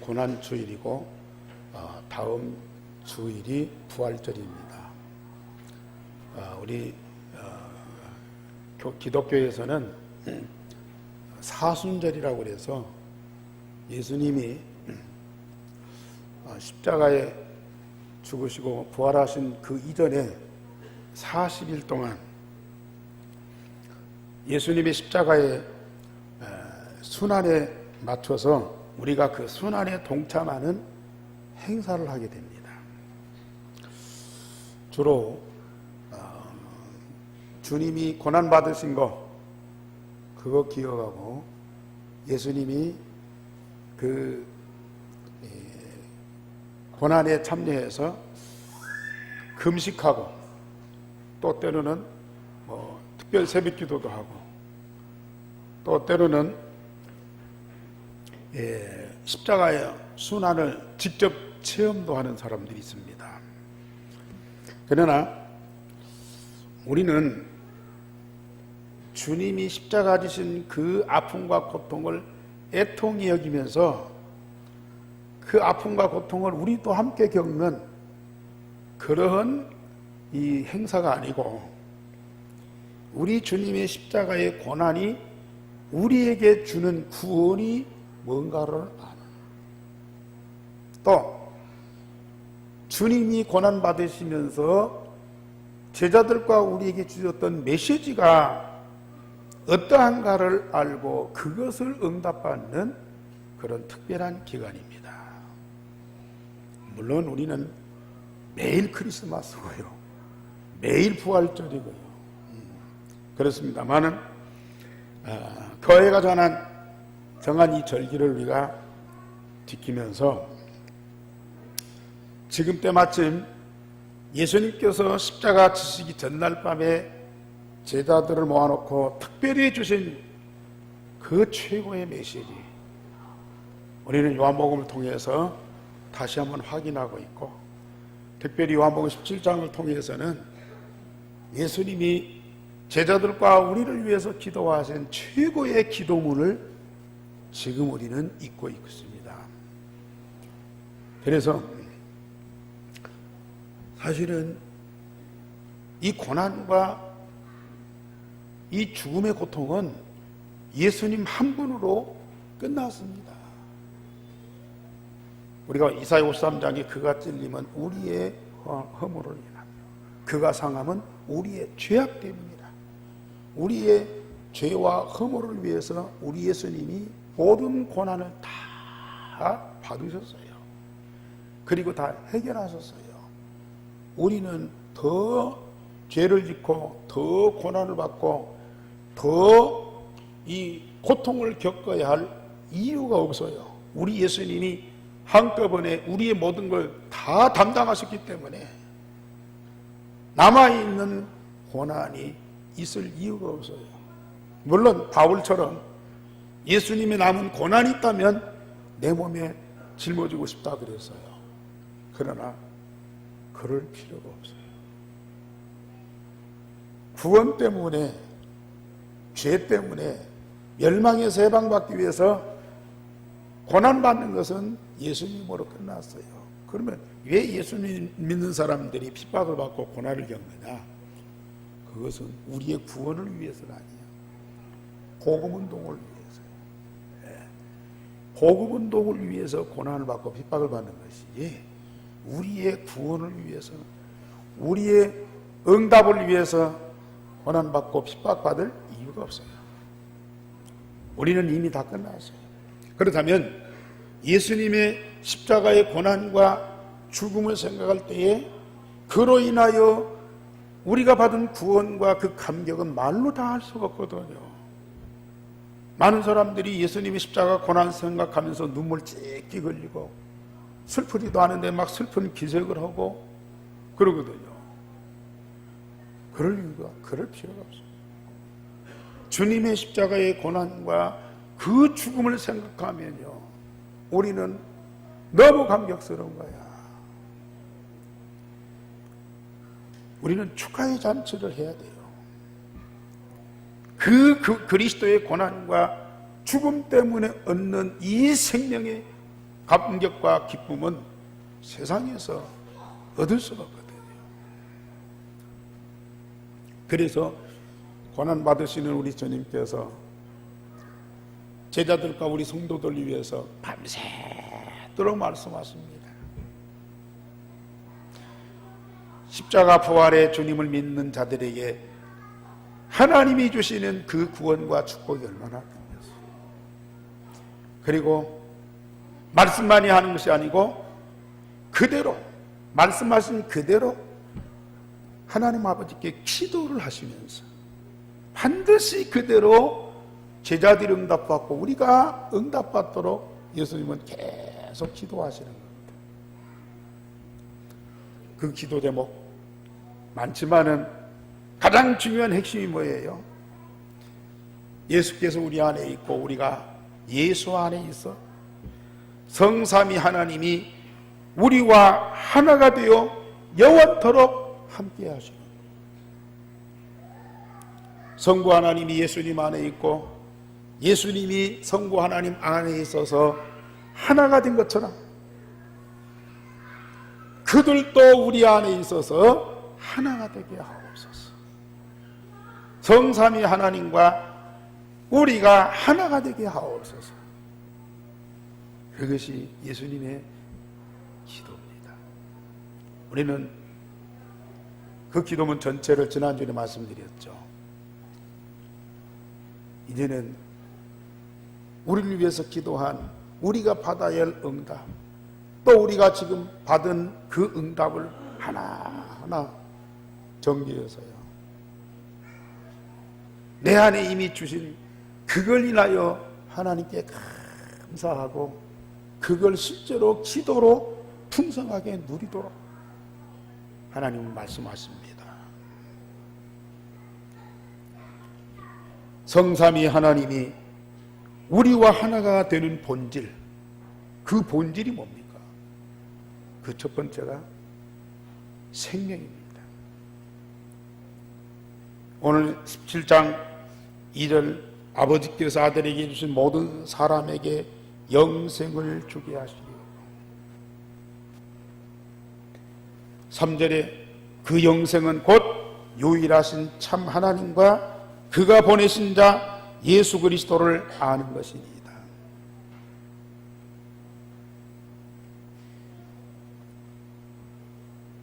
고난주일이고 다음 주일이 부활절입니다. 우리 기독교에서는 사순절이라고 해서 예수님이 십자가에 죽으시고 부활하신 그 이전에 40일 동안 예수님의 십자가의 순환에 맞춰서 우리가 그 순환에 동참하는 행사를 하게 됩니다. 주로 주님이 고난받으신 거 그거 기억하고 예수님이 그 고난에 참여해서 금식하고 또 때로는 특별 새벽기도도 하고 또 때로는 십자가의 순환을 직접 체험도 하는 사람들이 있습니다. 그러나 우리는 주님이 십자가 지신 그 아픔과 고통을 애통히 여기면서 그 아픔과 고통을 우리도 함께 겪는 그러한 이 행사가 아니고 우리 주님의 십자가의 고난이 우리에게 주는 구원이 뭔가를 아는, 또 주님이 고난 받으시면서 제자들과 우리에게 주셨던 메시지가 어떠한가를 알고 그것을 응답받는 그런 특별한 기간입니다. 물론 우리는 매일 크리스마스고요, 매일 부활절이고요, 그렇습니다만은 교회가 정한 이 절기를 우리가 지키면서 지금 때마침 예수님께서 십자가 지시기 전날 밤에 제자들을 모아놓고 특별히 주신 그 최고의 메시지, 우리는 요한복음을 통해서 다시 한번 확인하고 있고, 특별히 요한복음 17장을 통해서는 예수님이 제자들과 우리를 위해서 기도하신 최고의 기도문을 지금 우리는 읽고 있습니다. 그래서 사실은 이 고난과 이 죽음의 고통은 예수님 한 분으로 끝났습니다. 우리가 이사야 53장에 그가 찔림은 우리의 허물을 인하며 그가 상함은 우리의 죄악 때문이라. 우리의 죄와 허물을 위해서 우리 예수님이 모든 고난을 다 받으셨어요. 그리고 다 해결하셨어요. 우리는 더 죄를 짓고 더 고난을 받고 더 이 고통을 겪어야 할 이유가 없어요. 우리 예수님이 한꺼번에 우리의 모든 걸 다 담당하셨기 때문에 남아있는 고난이 있을 이유가 없어요. 물론 바울처럼 예수님이 남은 고난이 있다면 내 몸에 짊어지고 싶다 그랬어요. 그러나 그럴 필요가 없어요. 구원 때문에, 죄 때문에 멸망에서 해방받기 위해서 고난받는 것은 예수님으로 끝났어요. 그러면 왜 예수님 믿는 사람들이 핍박을 받고 고난을 겪느냐? 그것은 우리의 구원을 위해서가 아니에요. 복음운동을 위해서요. 복음운동을 위해서 고난을 받고 핍박을 받는 것이지 우리의 구원을 위해서, 우리의 응답을 위해서 고난받고 핍박받을 이유가 없어요. 우리는 이미 다 끝났어요. 그렇다면 예수님의 십자가의 고난과 죽음을 생각할 때에 그로 인하여 우리가 받은 구원과 그 감격은 말로 다 할 수가 없거든요. 많은 사람들이 예수님의 십자가 고난 생각하면서 눈물 찔끔 흘리고 슬프지도 않은데 막 슬픈 기색을 하고 그러거든요. 그럴 필요가 없어요. 주님의 십자가의 고난과 그 죽음을 생각하면요, 우리는 너무 감격스러운 거야. 우리는 축하의 잔치를 해야 돼요. 그 그리스도의 고난과 죽음 때문에 얻는 이 생명의 감격과 기쁨은 세상에서 얻을 수가 없거든요. 그래서 고난받으시는 우리 주님께서 제자들과 우리 성도들을 위해서 밤새도록 말씀하십니다. 십자가 부활의 주님을 믿는 자들에게 하나님이 주시는 그 구원과 축복이 얼마나 큰지. 그리고 말씀만이 하는 것이 아니고 그대로 말씀하신 그대로 하나님 아버지께 기도를 하시면서 반드시 그대로 제자들이 응답받고 우리가 응답받도록 예수님은 계속 기도하시는 겁니다. 그 기도 제목 많지만은 가장 중요한 핵심이 뭐예요? 예수께서 우리 안에 있고 우리가 예수 안에 있어 성삼위 하나님이 우리와 하나가 되어 영원토록 함께 하시는, 성부 하나님이 예수님 안에 있고 예수님이 성부 하나님 안에 있어서 하나가 된 것처럼 그들도 우리 안에 있어서 하나가 되게 하옵소서. 성삼위 하나님과 우리가 하나가 되게 하옵소서. 그것이 예수님의 기도입니다. 우리는 그 기도문 전체를 지난주에 말씀드렸죠. 이제는 우리를 위해서 기도한 우리가 받아야 할 응답, 또 우리가 지금 받은 그 응답을 하나하나 정리해서요, 내 안에 이미 주신 그걸 인하여 하나님께 감사하고 그걸 실제로 기도로 풍성하게 누리도록 하나님은 말씀하십니다. 성삼위 하나님이 우리와 하나가 되는 본질, 그 본질이 뭡니까? 그 첫 번째가 생명입니다. 오늘 17장 2절, 아버지께서 아들에게 주신 모든 사람에게 영생을 주게 하시리요. 3절에 그 영생은 곧 유일하신 참 하나님과 그가 보내신 자 예수 그리스도를 아는 것이니이다.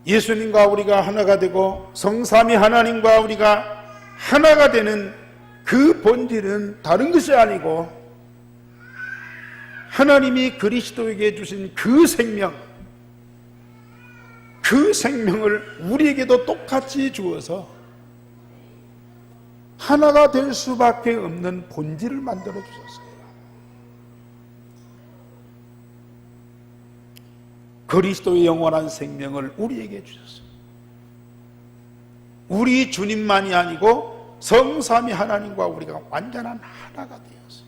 예수님과 우리가 하나가 되고 성삼위 하나님과 우리가 하나가 되는 그 본질은 다른 것이 아니고 하나님이 그리스도에게 주신 그 생명, 그 생명을 우리에게도 똑같이 주어서 하나가 될 수밖에 없는 본질을 만들어 주셨어요. 그리스도의 영원한 생명을 우리에게 주셨어요. 우리 주님만이 아니고 성삼위 하나님과 우리가 완전한 하나가 되었어요.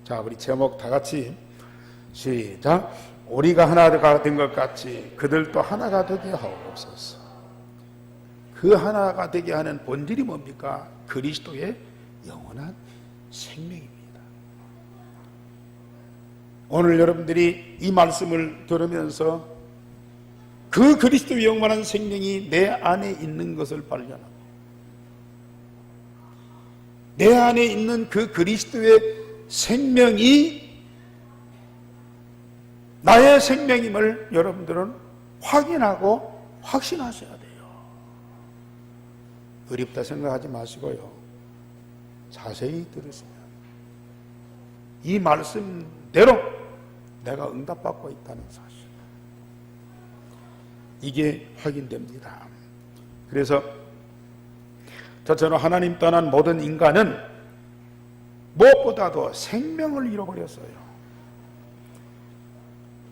자, 우리 제목 다 같이 시작. 우리가 하나가 된 것 같이 그들도 하나가 되게 하옵소서. 그 하나가 되게 하는 본질이 뭡니까? 그리스도의 영원한 생명입니다. 오늘 여러분들이 이 말씀을 들으면서 그 그리스도의 영원한 생명이 내 안에 있는 것을 발견하고 내 안에 있는 그 그리스도의 생명이 나의 생명임을 여러분들은 확인하고 확신하셔야 돼요. 어렵다 생각하지 마시고요, 자세히 들으시면 이 말씀대로 내가 응답받고 있다는 사실, 이게 확인됩니다. 그래서 저처럼 하나님 떠난 모든 인간은 무엇보다도 생명을 잃어버렸어요.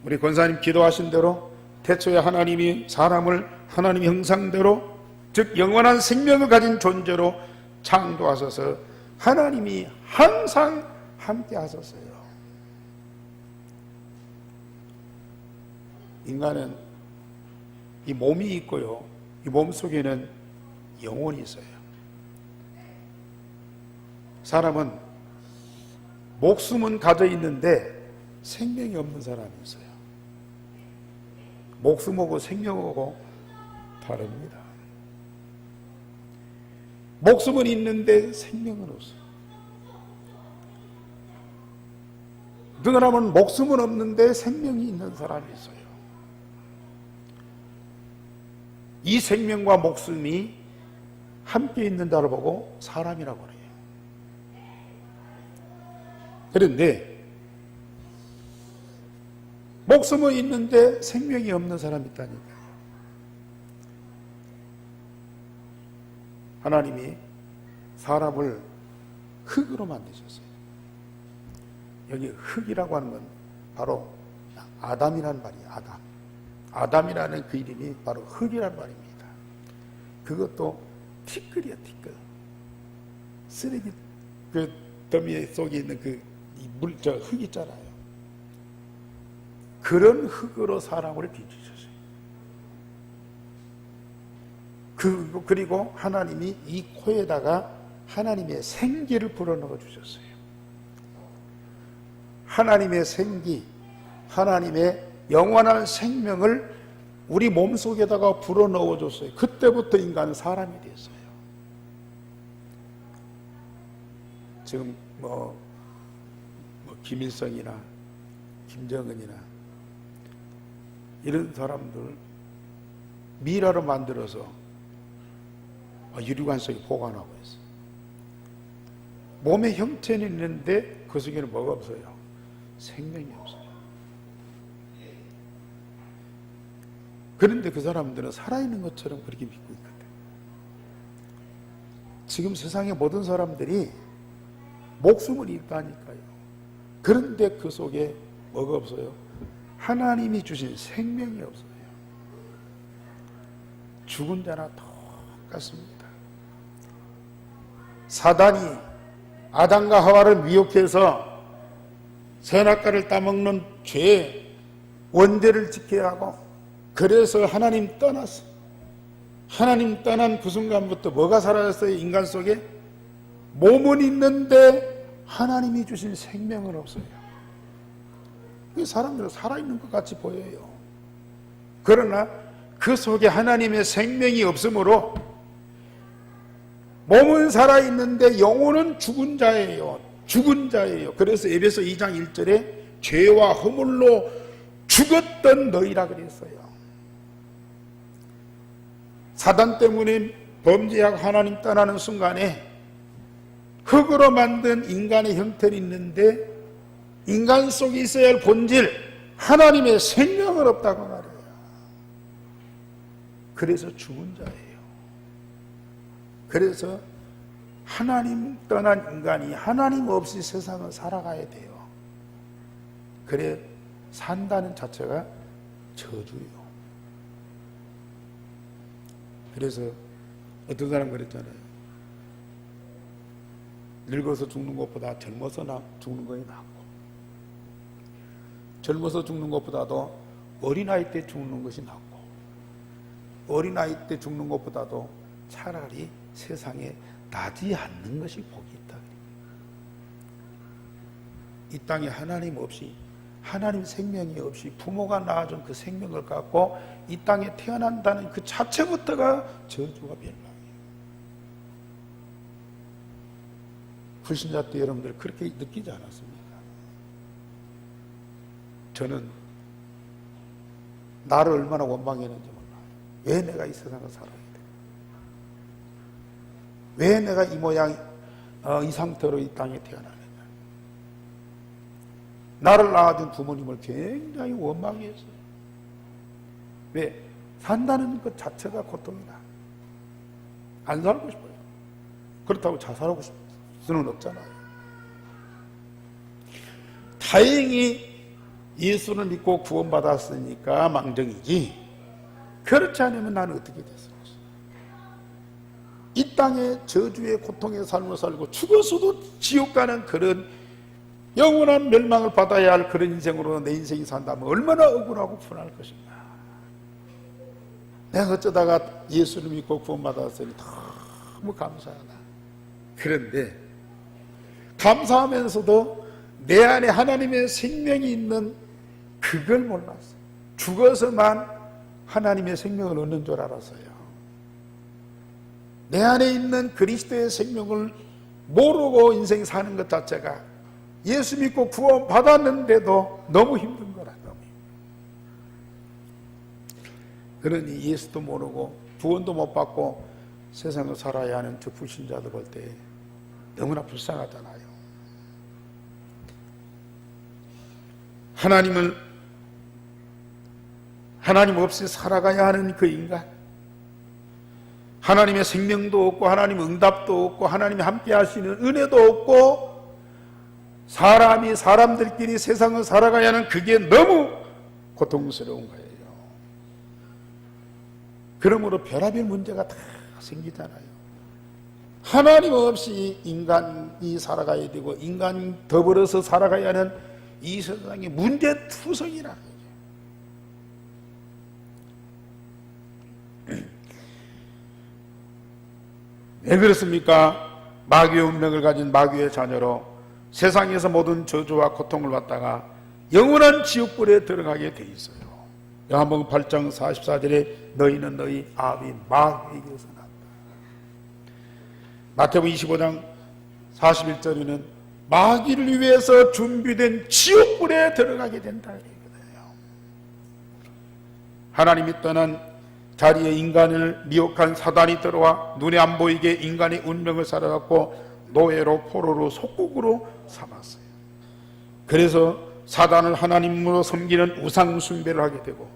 우리 권사님 기도하신 대로 태초에 하나님이 사람을 하나님의 형상대로, 즉 영원한 생명을 가진 존재로 창조하셔서 하나님이 항상 함께 하셨어요. 인간은 이 몸이 있고요, 이 몸 속에는 영혼이 있어요. 사람은 목숨은 가져 있는데 생명이 없는 사람이 있어요. 목숨하고 생명하고 다릅니다. 목숨은 있는데 생명은 없어요. 누가 하면 목숨은 없는데 생명이 있는 사람이 있어요. 이 생명과 목숨이 함께 있는 자를 보고 사람이라고 그래요. 그런데 목숨은 있는데 생명이 없는 사람이 있다니까요. 하나님이 사람을 흙으로 만드셨어요. 여기 흙이라고 하는 건 바로 아담이라는 말이에요. 아담이라는 그 이름이 바로 흙이라는 말입니다. 그것도 티끌이야, 티끌. 쓰레기 그 더미 속에 있는 그 흙 있잖아요. 그런 흙으로 사람을 빚으셨어요. 그리고 하나님이 이 코에다가 하나님의 생기를 불어넣어 주셨어요. 하나님의 생기, 하나님의 영원한 생명을 우리 몸속에다가 불어넣어 줬어요. 그때부터 인간은 사람이 됐어요. 지금 김일성이나 김정은이나 이런 사람들 미라로 만들어서 유리관 속에 보관하고 있어요. 몸의 형체는 있는데 그 속에는 뭐가 없어요? 생명이 없어요. 그런데 그 사람들은 살아있는 것처럼 그렇게 믿고 있거든요. 지금 세상의 모든 사람들이 목숨을 있다니까요. 그런데 그 속에 뭐가 없어요? 하나님이 주신 생명이 없어요. 죽은 자나 똑같습니다. 사단이 아담과 하와를 미혹해서 선악과를 따먹는 죄의 원죄를 지켜야 하고, 그래서 하나님 떠났어. 하나님 떠난 그 순간부터 뭐가 사라졌어요? 인간 속에 몸은 있는데 하나님이 주신 생명은 없어요. 사람들은 살아있는 것 같이 보여요. 그러나 그 속에 하나님의 생명이 없으므로 몸은 살아있는데 영혼은 죽은 자예요. 죽은 자예요. 그래서 에베소 2장 1절에 죄와 허물로 죽었던 너희라 그랬어요. 사단 때문에 범죄하고 하나님 떠나는 순간에 흙으로 만든 인간의 형태는 있는데 인간 속에 있어야 할 본질, 하나님의 생명은 없다고 말해요. 그래서 죽은 자예요. 그래서 하나님 떠난 인간이 하나님 없이 세상을 살아가야 돼요. 그래 산다는 자체가 저주요. 그래서 어떤 사람 그랬잖아요. 늙어서 죽는 것보다 젊어서 죽는 것이 낫고, 젊어서 죽는 것보다도 어린아이 때 죽는 것이 낫고, 어린아이 때 죽는 것보다도 차라리 세상에 나지 않는 것이 복이 있다. 이 땅에 하나님 없이, 하나님 생명이 없이 부모가 낳아준 그 생명을 갖고 이 땅에 태어난다는 그 자체부터가 저주가 멸망이에요. 불신자 때 여러분들 그렇게 느끼지 않았습니까? 저는 나를 얼마나 원망했는지 몰라요. 왜 내가 이 세상을 살아야 돼? 왜 내가 이 모양, 이 상태로 이 땅에 태어나느냐? 나를 낳아준 부모님을 굉장히 원망했어요. 왜? 산다는 것 자체가 고통이다. 안 살고 싶어요. 그렇다고 자살하고 싶을 수는 없잖아요. 다행히 예수를 믿고 구원받았으니까 망정이지, 그렇지 않으면 나는 어떻게 됐을까? 이 땅에 저주의 고통의 삶을 살고 죽어서도 지옥 가는 그런 영원한 멸망을 받아야 할 그런 인생으로 내 인생이 산다면 얼마나 억울하고 분할 것인가. 내가 어쩌다가 예수를 믿고 구원받았으니 너무 감사하다. 그런데 감사하면서도 내 안에 하나님의 생명이 있는 그걸 몰랐어요. 죽어서만 하나님의 생명을 얻는 줄 알았어요. 내 안에 있는 그리스도의 생명을 모르고 인생 사는 것 자체가, 예수 믿고 구원 받았는데도 너무 힘든 거라. 너무. 그러니 예수도 모르고 구원도 못 받고 세상을 살아야 하는 저 불신자들 볼 때 너무나 불쌍하잖아요. 하나님 없이 살아가야 하는 그 인간, 하나님의 생명도 없고 하나님 응답도 없고 하나님이 함께 하시는 은혜도 없고 사람이 사람들끼리 세상을 살아가야 하는 그게 너무 고통스러운 거예요. 그러므로 별의별 문제가 다 생기잖아요. 하나님 없이 인간이 살아가야 되고 인간이 더불어서 살아가야 하는 이 세상의 문제투성이라. 왜 그렇습니까? 마귀의 운명을 가진 마귀의 자녀로 세상에서 모든 저주와 고통을 받다가 영원한 지옥불에 들어가게 돼 있어요. 요한복음 8장 44절에 너희는 너희 아비 마귀에게서 났다. 마태복음 25장 41절에는 마귀를 위해서 준비된 지옥불에 들어가게 된다 이거예요. 하나님이 떠난 자리에 인간을 미혹한 사단이 들어와 눈에 안 보이게 인간의 운명을 살아갖고 노예로 포로로 속국으로 삼았어요. 그래서 사단을 하나님으로 섬기는 우상 숭배를 하게 되고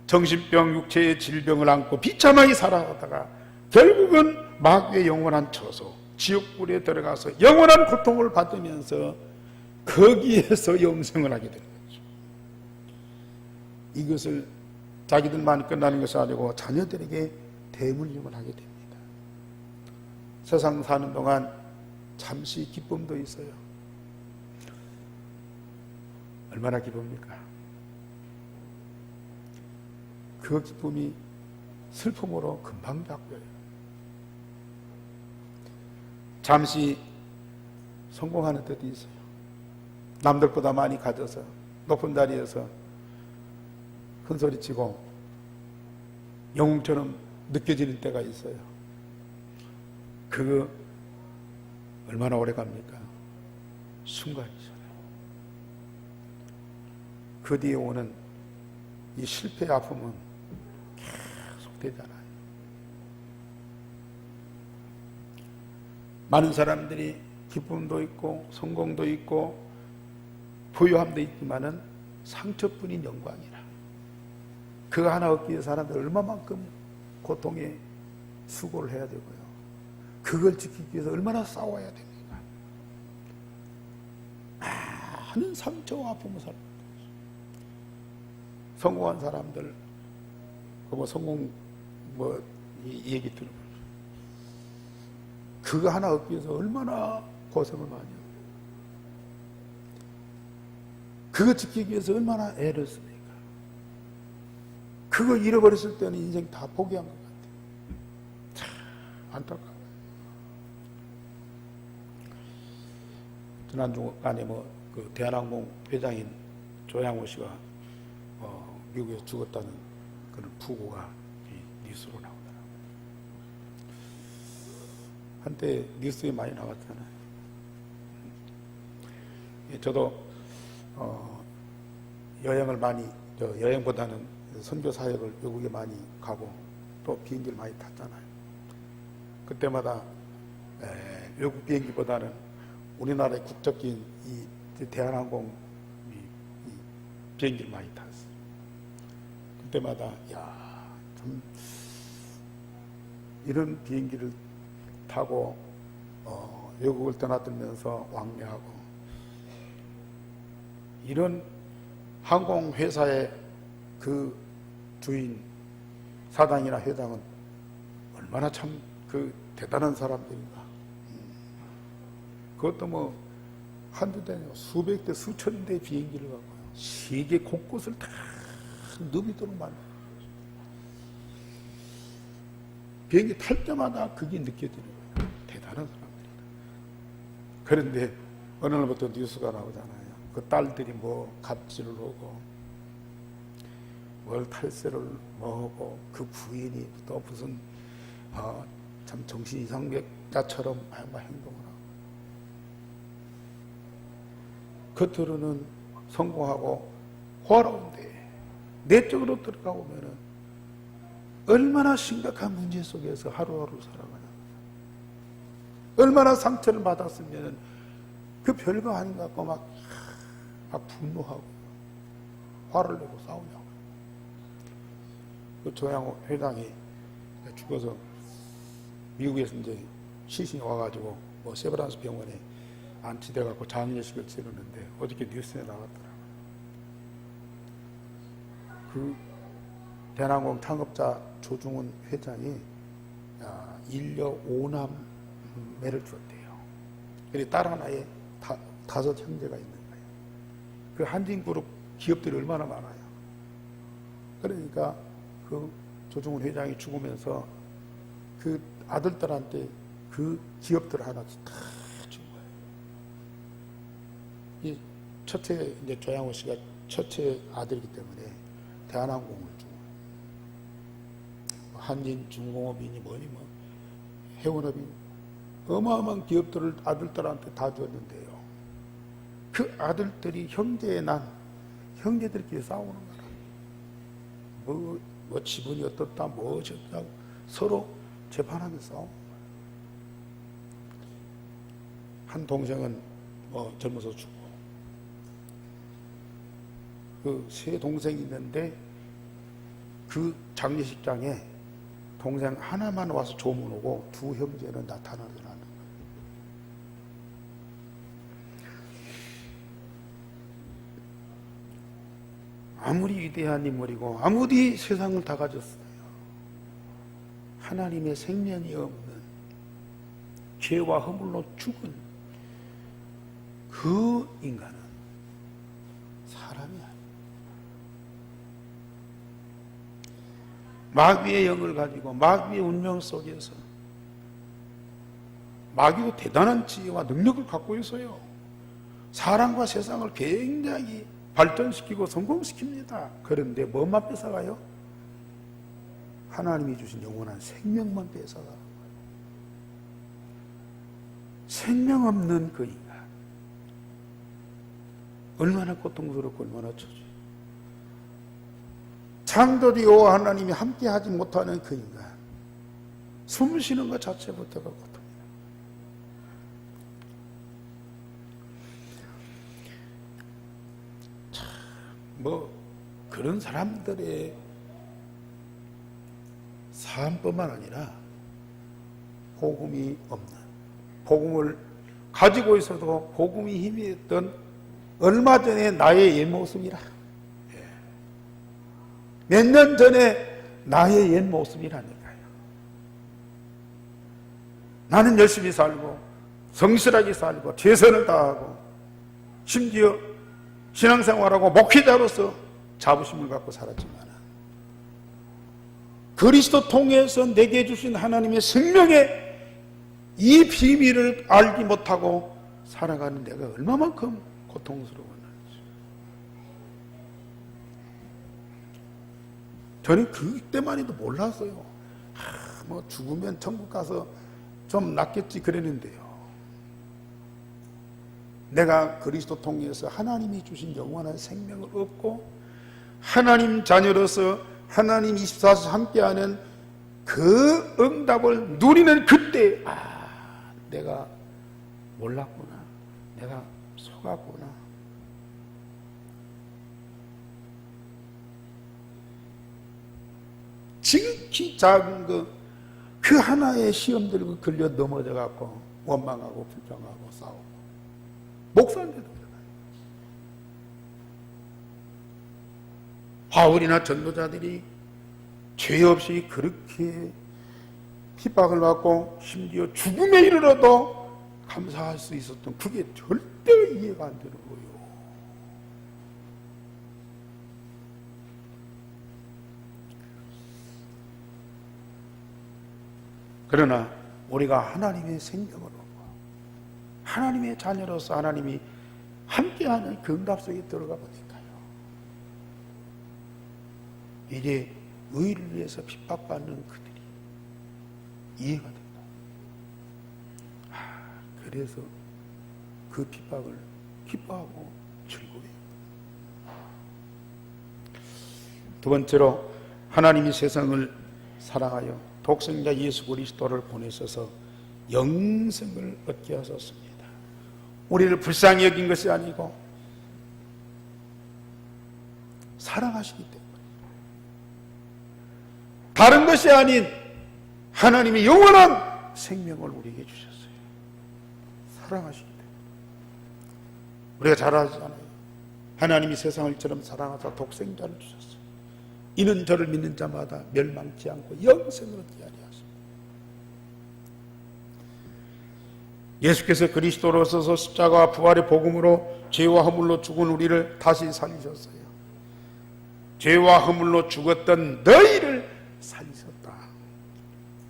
정신병, 육체의 질병을 안고 비참하게 살아가다가 결국은 마귀의 영원한 처소 지옥불에 들어가서 영원한 고통을 받으면서 거기에서 영생을 하게 되는 거죠. 이것을 자기들만 끝나는 것이 아니고 자녀들에게 대물림을 하게 됩니다. 세상 사는 동안 잠시 기쁨도 있어요. 얼마나 기쁩니까? 그 기쁨이 슬픔으로 금방 바뀌어요. 잠시 성공하는 때도 있어요. 남들보다 많이 가져서 높은 자리에서 큰소리치고 영웅처럼 느껴지는 때가 있어요. 그거 얼마나 오래 갑니까? 순간이잖아요. 그 뒤에 오는 이 실패의 아픔은 계속 되잖아요. 많은 사람들이 기쁨도 있고 성공도 있고 부유함도 있지만은 상처뿐인 영광이라. 그거 하나 얻기 위해 사람들 얼마만큼 고통에 수고를 해야 되고요. 그걸 지키기 위해서 얼마나 싸워야 됩니까? 많은 상처와 아픔을 살고 성공한 사람들, 성공 이 얘기 들어보죠. 그거 하나 얻기 위해서 얼마나 고생을 많이 해요. 그거 지키기 위해서 얼마나 애를 씁니까? 그거 잃어버렸을 때는 인생 다 포기한 것 같아요. 참 안타까워요. 지난주간에 그 대한항공 회장인 조양호 씨가 미국에서 죽었다는 그런 부고가 뉴스로 나오더라고요. 한때 뉴스에 많이 나왔잖아요. 저도 여행보다는 선교 사역을 외국에 많이 가고 또 비행기를 많이 탔잖아요. 그때마다 외국 비행기보다는 우리나라의 국적기인 이 대한항공 비행기를 많이 탔어요. 그때마다 참 이런 비행기를 타고 외국을 떠나들면서 왕래하고 이런 항공회사의 그 주인 사장이나 회장은 얼마나 참 그 대단한 사람들인가. 그것도 한두 대 아니고 수백 대 수천 대의 비행기를 갖고 세계 곳곳을 다 누비도록 만들어요. 비행기 탈 때마다 그게 느껴지는 거예요. 대단한 사람들이다. 그런데 어느 날부터 뉴스가 나오잖아요. 그 딸들이 뭐 갑질을 하고 뭘 탈세를 뭐하고 그 부인이 또 무슨 참 정신 이상자처럼 막 행동을 하고, 겉으로는 성공하고 호화로운데 내적으로 들어가 보면은 얼마나 심각한 문제 속에서 하루하루 살아가냐, 얼마나 상처를 받았으면 그 별거 아닌 것 같고 막 분노하고 화를 내고 싸우냐고. 그 조양호 회장이 죽어서 미국에서 이제 시신이 와가지고 뭐 세브란스 병원에 안치돼갖고 장례식을 치르는데 어저께 뉴스에 나왔더라고요. 그 대한항공 창업자 조중훈 회장이 일녀 5남매를 줬대요. 그리고 딸 하나에 5 형제가 있는 거예요. 그 한진그룹 기업들이 얼마나 많아요. 그러니까 그 조중훈 회장이 죽으면서 그 아들들한테 그 기업들 하나씩 다 준 거예요. 이 첫째 이제 조양호 씨가 첫째 아들이기 때문에 대한항공을 주고, 한진중공업이니 뭐니 뭐 해운업이니 어마어마한 기업들을 아들들한테 다 줬는데요. 그 아들들이 형제들끼리 싸우는 거라. 뭐 지분이 어떻다, 뭐 어쩌다 서로 재판하면서 싸우는 거야. 한 동생은 뭐 젊어서 죽고, 그 세 동생이 있는데 그 장례식장에 동생 하나만 와서 조문 오고 2 형제는 나타나지 않는 거예요. 아무리 위대한 인물이고 아무리 세상을 다 가졌어요, 하나님의 생명이 없는 죄와 허물로 죽은 그 인간은 사람이 아니에요. 마귀의 영을 가지고 마귀의 운명 속에서, 마귀도 대단한 지혜와 능력을 갖고 있어요. 사람과 세상을 굉장히 발전시키고 성공시킵니다. 그런데 뭐만 뺏어가요? 하나님이 주신 영원한 생명만 뺏어가는 거예요. 생명 없는 그 인간, 얼마나 고통스럽고 얼마나 처지. 창조주여 하나님이 함께하지 못하는 그 인간, 숨 쉬는 것 자체부터가 고통이다. 참, 뭐 그런 사람들의 삶뿐만 아니라 복음이 없는, 복음을 가지고 있어도 복음이 희미했던 얼마 전에 나의 옛 모습이라, 몇 년 전에 나의 옛 모습이라니까요. 나는 열심히 살고 성실하게 살고 최선을 다하고 심지어 신앙생활하고 목회자로서 자부심을 갖고 살았지만, 그리스도 통해서 내게 주신 하나님의 생명의 이 비밀을 알지 못하고 살아가는 내가 얼마만큼 고통스러웠는지. 저는 그때만 해도 몰랐어요. 뭐 죽으면 천국 가서 좀 낫겠지 그랬는데요. 내가 그리스도 통해서 하나님이 주신 영원한 생명을 얻고 하나님 자녀로서 하나님 24시간 함께하는 그 응답을 누리는 그때, 내가 몰랐구나, 내가 속았구나. 지극히 작은 그 하나의 시험 들고 걸려 넘어져 갖고 원망하고 불평하고 싸우고, 목사인데도 그래요. 바울이나 전도자들이 죄 없이 그렇게 핍박을 받고 심지어 죽음에 이르러도 감사할 수 있었던, 그게 절대 이해가 안 되는 거예요. 그러나 우리가 하나님의 생명을 얻고 하나님의 자녀로서 하나님이 함께하는 그 응답 속에 들어가 보니까요, 이제 의를 위해서 핍박받는 그들이 이해가 된다. 그래서 그 핍박을 기뻐하고 즐거워해요. 두 번째로, 하나님이 세상을 사랑하여 독생자 예수 그리스도를 보내셔서 영생을 얻게 하셨습니다. 우리를 불쌍히 여긴 것이 아니고 사랑하시기 때문에, 다른 것이 아닌 하나님의 영원한 생명을 우리에게 주셨어요. 사랑하시기 때문에. 우리가 잘 알잖아요. 하나님이 세상을 이처럼 사랑하사 독생자를 주셨어요. 이는 저를 믿는 자마다 멸망치 않고 영생을 얻게 하려 하십니다. 예수께서 그리스도로서 십자가와 부활의 복음으로 죄와 허물로 죽은 우리를 다시 살리셨어요. 죄와 허물로 죽었던 너희를 살리셨다.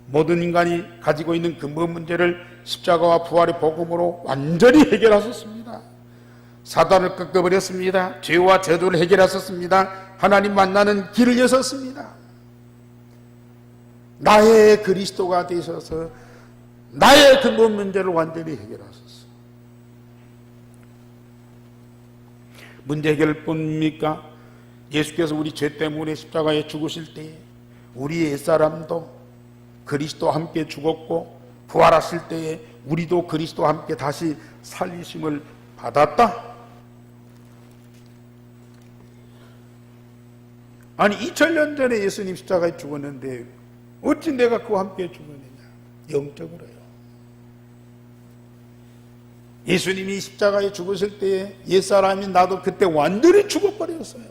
모든 인간이 가지고 있는 근본 문제를 십자가와 부활의 복음으로 완전히 해결하셨습니다. 사단을 꺾어버렸습니다. 죄와 저주를 해결하셨습니다. 하나님 만나는 길을 여셨습니다. 나의 그리스도가 되셔서 나의 근본 문제를 완전히 해결하셨어요. 문제 해결뿐입니까? 예수께서 우리 죄 때문에 십자가에 죽으실 때에 우리의 옛사람도 그리스도와 함께 죽었고, 부활하실 때에 우리도 그리스도와 함께 다시 살리심을 받았다? 아니, 2000년 전에 예수님 십자가에 죽었는데 어찌 내가 그와 함께 죽었느냐? 영적으로요. 예수님이 십자가에 죽으실 때에 옛사람인 나도 그때 완전히 죽어버렸어요.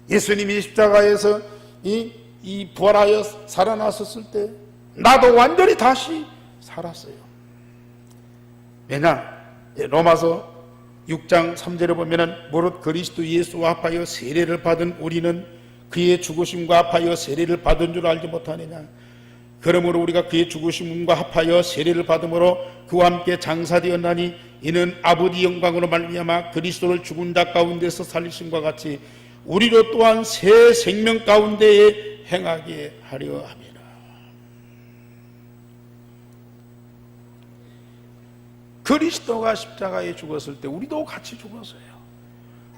예수님이 십자가에서 이 부활하여 살아나셨을 때 나도 완전히 다시 살았어요. 왜냐? 로마서 6장 3절에 보면은 무릇 그리스도 예수와 합하여 세례를 받은 우리는 그의 죽으심과 합하여 세례를 받은 줄 알지 못하느냐? 그러므로 우리가 그의 죽으심과 합하여 세례를 받음으로 그와 함께 장사되었나니 이는 아버지 영광으로 말미암아 그리스도를 죽은 자 가운데서 살리심과 같이 우리로 또한 새 생명 가운데에 행하게 하려 함이라. 그리스도가 십자가에 죽었을 때 우리도 같이 죽었어요.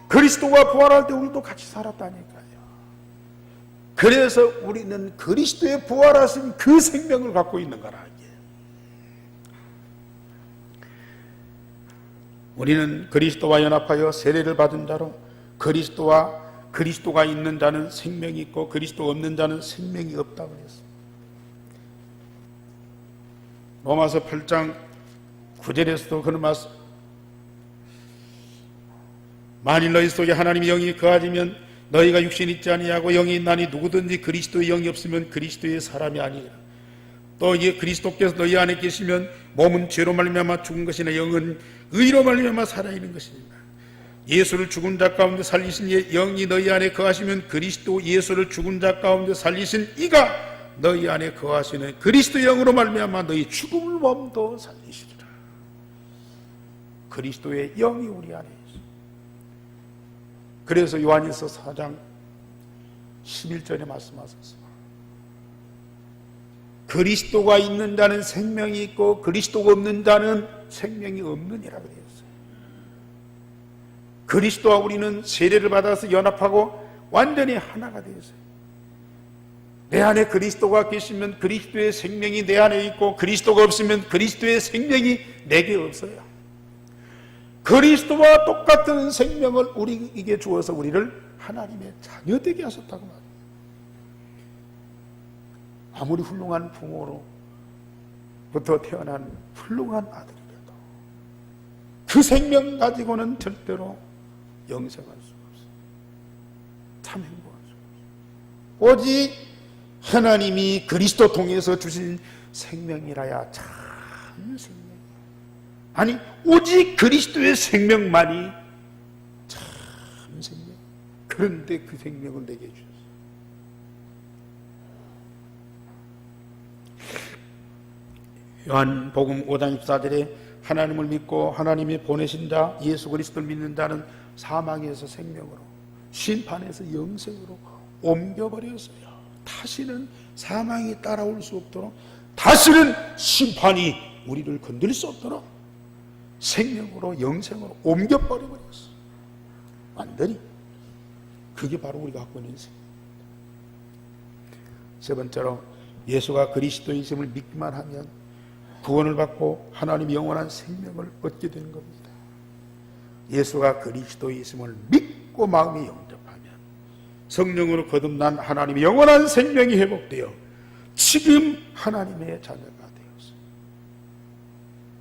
그리스도가 부활할 때 우리도 같이 살았다니까요. 그래서 우리는 그리스도의 부활하신 그 생명을 갖고 있는 거라. 우리는 그리스도와 연합하여 세례를 받은 자로 그리스도가 있는 자는 생명이 있고 그리스도 없는 자는 생명이 없다고 그랬습니다. 로마서 8장 9절에서도 그런 말씀, 만일 너희 속에 하나님의 영이 거하시면 너희가 육신이 있지 아니하고 영이 있나니 누구든지 그리스도의 영이 없으면 그리스도의 사람이 아니라. 또 이에 그리스도께서 너희 안에 계시면 몸은 죄로 말미암아 죽은 것이나 영은 의로 말미암아 살아있는 것입니다. 예수를 죽은 자 가운데 살리신 영이 너희 안에 거하시면 그리스도 예수를 죽은 자 가운데 살리신 이가 너희 안에 거하시는 그리스도 영으로 말미암아 너희 죽음을 몸도 살리시리라. 그리스도의 영이 우리 안에 있어요. 그래서 요한일서 4장 11절에 말씀하셨어요. 그리스도가 있는 자는 생명이 있고 그리스도가 없는 자는 생명이 없느니라 그랬어요. 그리스도와 우리는 세례를 받아서 연합하고 완전히 하나가 되었어요. 내 안에 그리스도가 계시면 그리스도의 생명이 내 안에 있고 그리스도가 없으면 그리스도의 생명이 내게 없어요. 그리스도와 똑같은 생명을 우리에게 주어서 우리를 하나님의 자녀 되게 하셨다고 말합니다. 아무리 훌륭한 부모로부터 태어난 훌륭한 아들이라도 그 생명 가지고는 절대로 영생할 수가 없어요. 참 행복할 수가 없어요. 오직 하나님이 그리스도 통해서 주신 생명이라야 참 생명. 아니 오직 그리스도의 생명만이 참 생명. 그런데 그 생명을 내게 주셨어요. 요한복음 5장 14절에 하나님을 믿고 하나님이 보내신 자 예수 그리스도를 믿는 자는 사망에서 생명으로, 심판에서 영생으로 옮겨버렸어요. 다시는 사망이 따라올 수 없도록, 다시는 심판이 우리를 건드릴 수 없도록 생명으로 영생으로 옮겨버려버렸어요. 완전히. 그게 바로 우리가 갖고 있는 인생. 세 번째로, 예수가 그리스도이심을 믿기만 하면 구원을 받고 하나님의 영원한 생명을 얻게 되는 겁니다. 예수가 그리스도이심을 믿고 마음에 영접하면 성령으로 거듭난 하나님의 영원한 생명이 회복되어 지금 하나님의 자녀가 되었어요.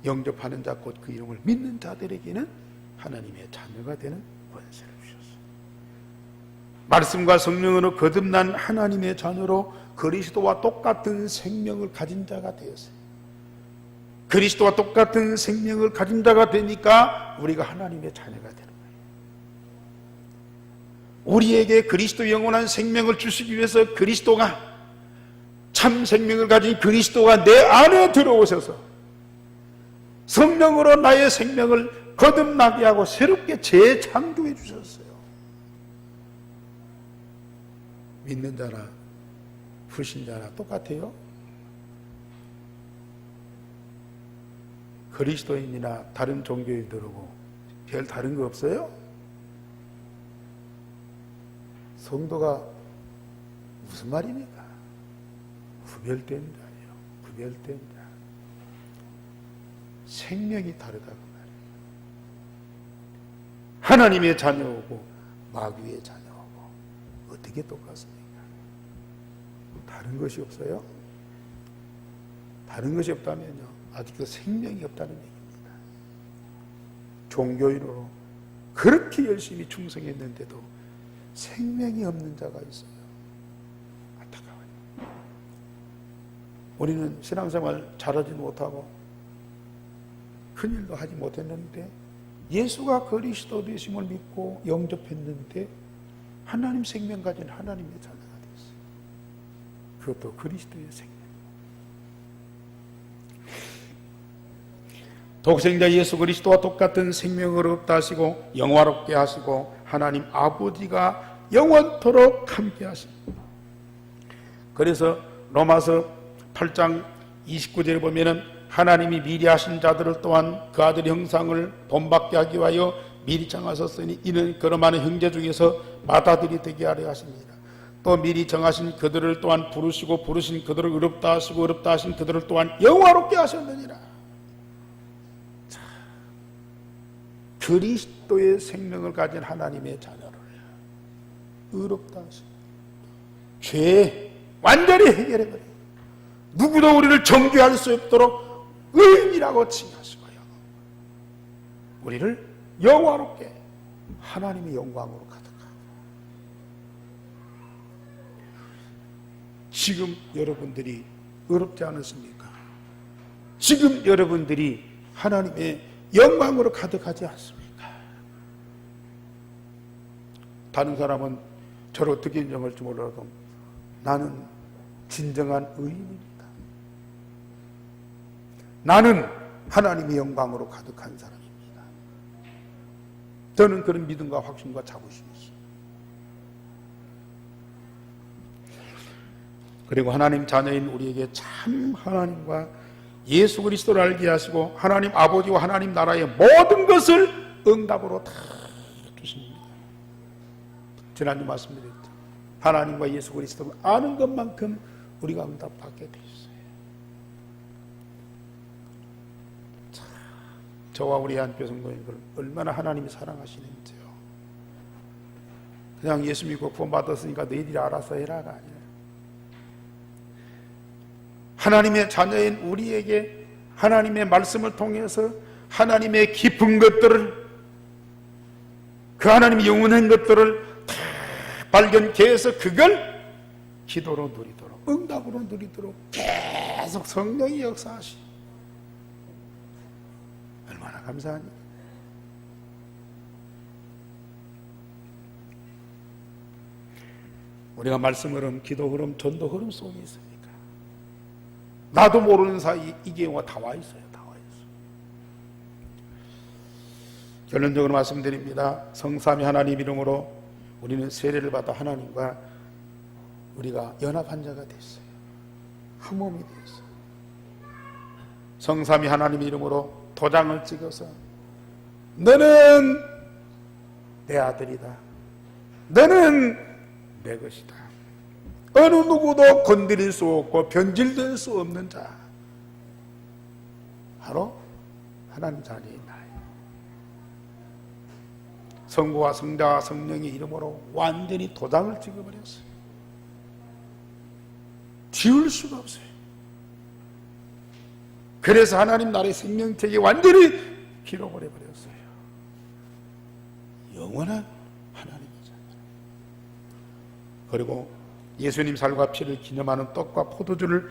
영접하는 자 곧 그 이름을 믿는 자들에게는 하나님의 자녀가 되는 권세를 주셨어요. 말씀과 성령으로 거듭난 하나님의 자녀로 그리스도와 똑같은 생명을 가진 자가 되었어요. 그리스도와 똑같은 생명을 가진 자가 되니까 우리가 하나님의 자녀가 되는 거예요. 우리에게 그리스도 영원한 생명을 주시기 위해서 그리스도가, 참 생명을 가진 그리스도가 내 안에 들어오셔서 성령으로 나의 생명을 거듭나게 하고 새롭게 재창조해 주셨어요. 믿는 자나 불신자나 똑같아요. 그리스도인이나 다른 종교인들하고 별 다른 거 없어요? 성도가 무슨 말입니까? 구별된 자예요. 구별된 자. 생명이 다르다고 말이에요. 하나님의 자녀오고 마귀의 자녀오고 어떻게 똑같습니까? 다른 것이 없어요? 다른 것이 없다면요, 아직도 생명이 없다는 얘기입니다. 종교인으로 그렇게 열심히 충성했는데도 생명이 없는 자가 있어요. 안타까워요. 우리는 신앙생활 잘하지 못하고 큰일도 하지 못했는데 예수가 그리스도 되심을 믿고 영접했는데 하나님 생명 가진 하나님의 자녀가 됐어요. 그것도 그리스도의 생명. 독생자 예수 그리스도와 똑같은 생명을 얻다 하시고 영화롭게 하시고 하나님 아버지가 영원토록 함께 하십니다. 그래서 로마서 8장 29절에 보면은 하나님이 미리 하신 자들을 또한 그 아들의 형상을 본받게 하기 위하여 미리 정하셨으니 이는 그러한 형제 중에서 맏아들이 되게 하려 하십니다. 또 미리 정하신 그들을 또한 부르시고 부르신 그들을 의롭다 하시고 의롭다 하신 그들을 또한 영화롭게 하셨느니라. 그리스도의 생명을 가진 하나님의 자녀를 의롭다 하십니다. 죄 완전히 해결해버려요. 누구도 우리를 정죄할 수 없도록 의인이라고 칭하시고요, 우리를 영화롭게 하나님의 영광으로 가득하고. 지금 여러분들이 의롭지 않으십니까? 지금 여러분들이 하나님의 영광으로 가득하지 않습니까? 다른 사람은 저를 어떻게 인정할지 몰라도 나는 진정한 의인입니다. 나는 하나님의 영광으로 가득한 사람입니다. 저는 그런 믿음과 확신과 자부심이 있습니다. 그리고 하나님 자녀인 우리에게 참 하나님과 예수 그리스도를 알게 하시고 하나님 아버지와 하나님 나라의 모든 것을 응답으로 다 주십니다. 지난주 말씀드렸죠. 하나님과 예수 그리스도를 아는 것만큼 우리가 응답받게 돼 있어요. 자, 저와 우리 한표 성도님들 얼마나 하나님이 사랑하시는지요. 그냥 예수 믿고 구원 받았으니까 너희들이 알아서 해라가 아니에요. 하나님의 자녀인 우리에게 하나님의 말씀을 통해서 하나님의 깊은 것들을, 그 하나님의 영원한 것들을 다 발견케 해서 그걸 기도로 누리도록, 응답으로 누리도록 계속 성령이 역사하시. 얼마나 감사하니. 우리가 말씀 흐름, 기도 흐름, 전도 흐름 속에 있습니다. 나도 모르는 사이 이 경우가 다 와 있어요. 다 와 있어요. 결론적으로 말씀드립니다. 성삼위 하나님 이름으로 우리는 세례를 받아 하나님과 우리가 연합한 자가 됐어요. 한 몸이 되었어요. 성삼위 하나님 이름으로 도장을 찍어서 너는 내 아들이다, 너는 내 것이다, 어느 누구도 건드릴 수 없고 변질될 수 없는 자, 바로 하나님 자녀인 나예요. 성부와 성자와 성령의 이름으로 완전히 도장을 찍어버렸어요. 지울 수가 없어요. 그래서 하나님 나라의 생명책에 완전히 기록을 해버렸어요. 영원한 하나님의 자녀. 그리고 예수님 살과 피를 기념하는 떡과 포도주를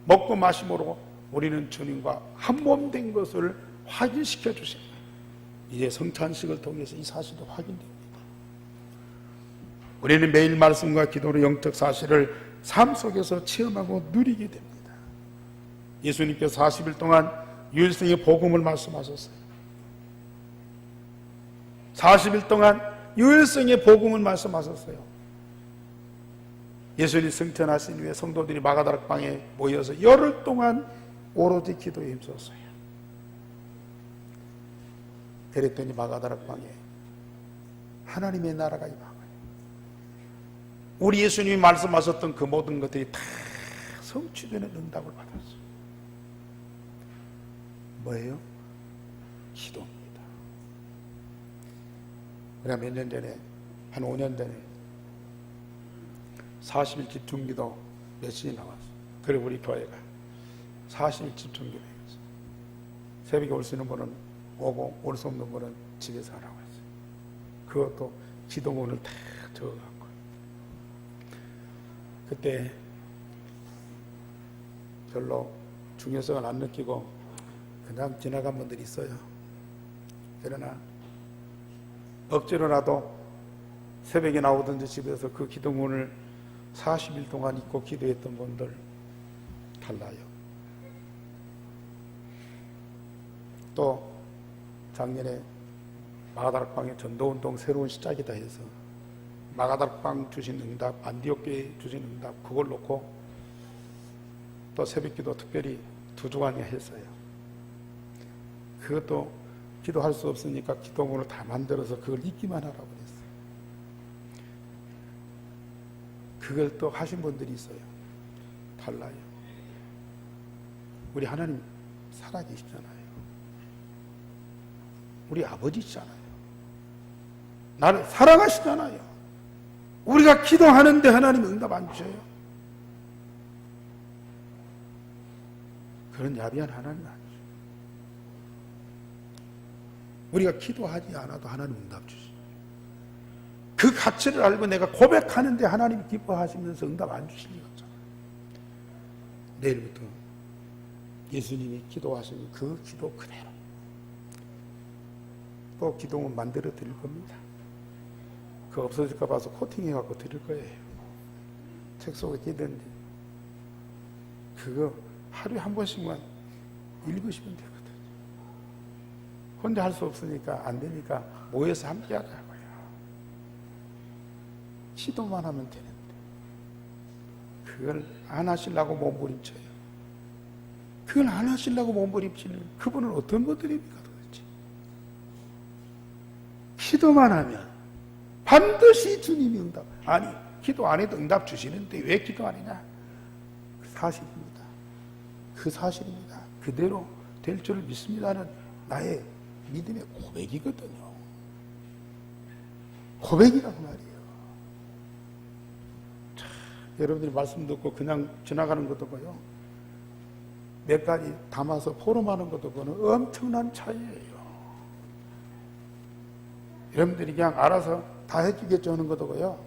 먹고 마심으로 우리는 주님과 한 몸 된 것을 확인시켜 주십니다. 이제 성찬식을 통해서 이 사실도 확인됩니다. 우리는 매일 말씀과 기도로 영적 사실을 삶 속에서 체험하고 누리게 됩니다. 예수님께서 40일 동안 유일성의 복음을 말씀하셨어요. 40일 동안 유일성의 복음을 말씀하셨어요. 예수님 승천하신 후에 성도들이 마가다락방에 모여서 열흘 동안 오로지 기도에 힘썼어요. 그랬더니 마가다락방에 하나님의 나라가 임하고 우리 예수님이 말씀하셨던 그 모든 것들이 다 성취되는 응답을 받았어요. 뭐예요? 기도입니다. 우리가 몇 년 전에, 한 5년 전에 40일 집중기도 메시지 나왔어요. 그래 우리 교회가 40일 집중기도 했어요. 새벽에 올 수 있는 분은 오고 올 수 없는 분은 집에서 하라고 했어요. 그것도 기도문을 다 적어갖고 그때 별로 중요성을 안 느끼고 그냥 지나간 분들이 있어요. 그러나 억지로라도 새벽에 나오든지 집에서 그 기도문을 40일 동안 읽고 기도했던 분들 달라요. 또 작년에 마가다락방의 전도운동 새로운 시작이다 해서 마가다락방 주신 응답, 안디옥교회 주신 응답 그걸 놓고 또 새벽기도 특별히 2주간 했어요. 그것도 기도할 수 없으니까 기도문을 다 만들어서 그걸 읽기만 하라고 그랬어요. 그걸 또 하신 분들이 있어요. 달라요. 우리 하나님 살아계시잖아요. 우리 아버지시잖아요. 나를 사랑하시잖아요. 우리가 기도하는데 하나님 응답 안 주셔요? 그런 야비한 하나님 아니죠. 우리가 기도하지 않아도 하나님 응답 주시죠. 그 가치를 알고 내가 고백하는데 하나님이 기뻐하시면서 응답 안 주실 리가 없잖아요. 내일부터 예수님이 기도하신 그 기도 그대로 또 기도문 만들어 드릴 겁니다. 그거 없어질까 봐서 코팅해갖고 드릴 거예요. 책 속에 끼든지 그거 하루에 한 번씩만 읽으시면 되거든요. 혼자 할 수 없으니까 안 되니까 모여서 함께 하자고요. 기도만 하면 되는데 그걸 안 하시려고 몸부림쳐요. 그걸 안 하시려고 몸부림치는 그분은 어떤 분들입니까 도대체? 기도만 하면 반드시 주님이 응답. 아니 기도 안 해도 응답 주시는데 왜 기도 안 하냐? 그 사실입니다. 그 사실입니다. 그대로 될 줄을 믿습니다는 나의 믿음의 고백이거든요. 고백이라고 말이에요. 참, 여러분들이 말씀 듣고 그냥 지나가는 것도 보요. 몇 가지 담아서 포럼하는 것도 보는 엄청난 차이예요. 여러분들이 그냥 알아서 다 해주겠죠 하는 것도 보요.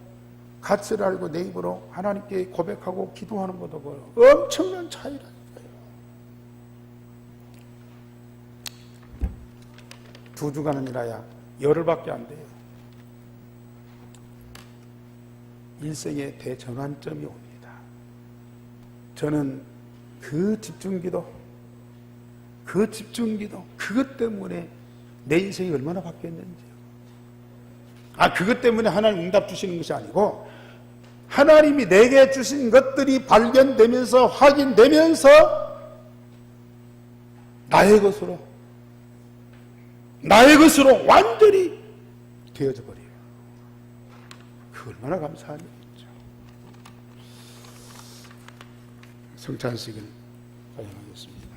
가치를 알고 내 입으로 하나님께 고백하고 기도하는 것도 보요. 엄청난 차이라니까요. 2주간은 일해야 열흘밖에 안 돼요. 일생의 대전환점이 옵니다. 저는 그 집중기도 그것 때문에 내 인생이 얼마나 바뀌었는지요. 그것 때문에 하나님 응답 주시는 것이 아니고 하나님이 내게 주신 것들이 발견되면서 확인되면서 나의 것으로 완전히 되어져 버려요. 그 얼마나 감사한 일이죠. 성찬식을 사용하겠습니다.